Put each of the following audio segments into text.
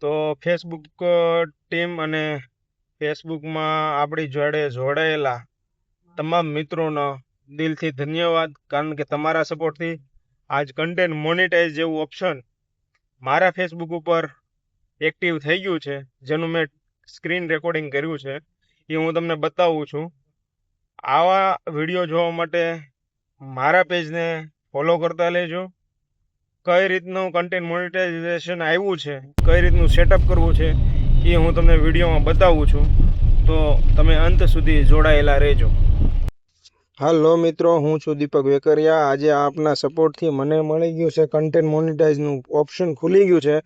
તો Facebook team અને ફેસબુકમાં આપણી જોડે જોડાયેલા તમામ મિત્રોનો દિલથી ધન્યવાદ, કારણ કે તમારા સપોર્ટથી આજ કન્ટેન્ટ મોનેટાઇઝ જેવું ઓપ્શન મારા ફેસબુક ઉપર એક્ટિવ થઈ ગયું છે, જેનું મેં સ્ક્રીન રેકોર્ડિંગ કર્યું છે એ હું તમને બતાવું છું. આવા વિડીયો જોવા માટે મારા પેજને ફોલો કરતા લેજો. કઈ રીતનું કન્ટેન્ટ મોનેટાઇઝેશન આવ્યું છે, કઈ રીતનું સેટઅપ કરવું છે એ હું તમને વિડીયોમાં બતાવું છું, તો તમે અંત સુધી જોડાયેલા રહેજો. હાલો મિત્રો, હું છું દીપક વેકરિયા. આજે આપના સપોર્ટથી મને મળી ગયું છે કન્ટેન્ટ મોનેટાઇઝનું ઓપ્શન ખુલી ગયું છે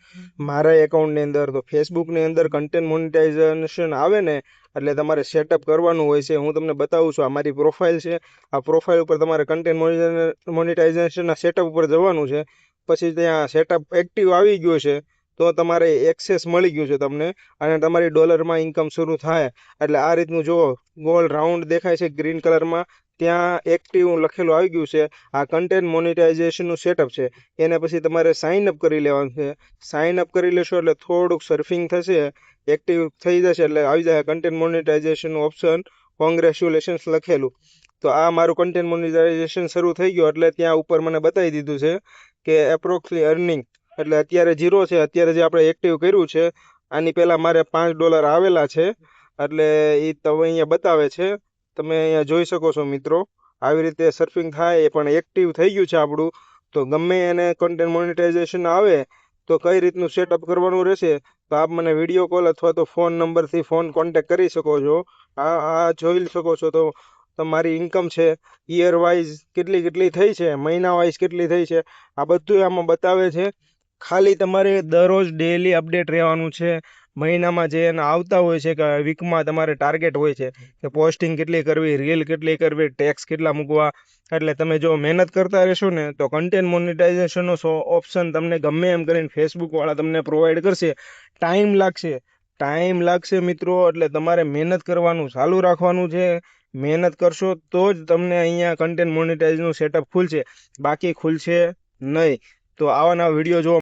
મારા એકાઉન્ટની અંદર. તો ફેસબુકની અંદર કન્ટેન્ટ મોનેટાઇઝેશન આવે ને એટલે તમારે સેટઅપ કરવાનું હોય છે. હું તમને બતાવું છું. આ મારી પ્રોફાઇલ છે. આ પ્રોફાઇલ ઉપર તમારે કન્ટેન્ટ મોનેટાઇઝેશનના સેટઅપ ઉપર જવાનું છે. પછી ત્યાં સેટઅપ એક્ટિવ આવી ગયો છે તો તમારે એક્સેસ મળી ગયું છે તમને, અને તમારી ડોલરમાં ઇન્કમ શરૂ થાય. એટલે આ રીતનું જુઓ, ગોલ રાઉન્ડ દેખાય છે ગ્રીન કલરમાં, ત્યાં એક્ટિવ લખેલું આવી ગયું છે. આ કન્ટેન્ટ મોનેટાઇઝેશનનું સેટઅપ છે. એને પછી તમારે સાઇન અપ કરી લેવાનું છે. સાઇન અપ કરી લેશો એટલે થોડુંક સર્ફિંગ થશે, એક્ટિવ થઈ જશે એટલે આવી જાય કન્ટેન્ટ મોનેટાઇઝેશનનું ઓપ્શન. કોંગ્રેચ્યુલેશન્સ લખેલું. તો આ મારું કન્ટેન્ટ મોનેટાઇઝેશન શરૂ થઈ ગયું એટલે ત્યાં ઉપર મને બતાવી દીધું છે કે એપ્રોક્સલી અર્નિંગ, એટલે અત્યારે 0 છે. અત્યારે જે આપણે એક્ટિવ કર્યું છે આની પહેલાં મારે $5 આવેલા છે, એટલે એ તો અહીંયા બતાવે છે. તમે અહીંયા જોઈ શકો છો મિત્રો. આવી રીતે સર્ફિંગ થાય એ પણ એક્ટિવ થઈ ગયું છે આપણું. તો ગમે એને કન્ટેન્ટ મોનેટાઇઝેશન આવે તો કઈ રીતનું સેટઅપ કરવાનું રહેશે તો આપ મને વિડીયો કોલ અથવા તો ફોન નંબરથી ફોન કોન્ટેક્ટ કરી શકો છો. આ જોઈ શકો છો. તો તમારી ઇન્કમ છે યર વાઇઝ કેટલી થઈ છે, મહિના વાઇઝ કેટલી થઈ છે, આ બધું આમાં બતાવે છે. ખાલી તમારે દરરોજ ડેલી અપડેટ રહેવાનું છે. મહિનામાં જે એના આવતા હોય છે કે વીકમાં તમારે ટાર્ગેટ હોય છે કે પોસ્ટિંગ કેટલી કરવી, રીલ કેટલી કરવી, ટેક્સ કેટલા મૂકવા. એટલે તમે જો મહેનત કરતા રહેશો ને તો કન્ટેન્ટ મોનેટાઇઝેશનનો ઓપ્શન તમને ગમે એમ કરીને ફેસબુકવાળા તમને પ્રોવાઈડ કરશે. ટાઈમ લાગશે મિત્રો, એટલે તમારે મહેનત કરવાનું ચાલુ રાખવાનું છે. મહેનત કરશો તો જ તમને અહીંયા કન્ટેન્ટ મોનેટાઇઝનું સેટઅપ ખુલશે, બાકી ખુલશે નહીં. તો આવા નવા વિડીયો જોવા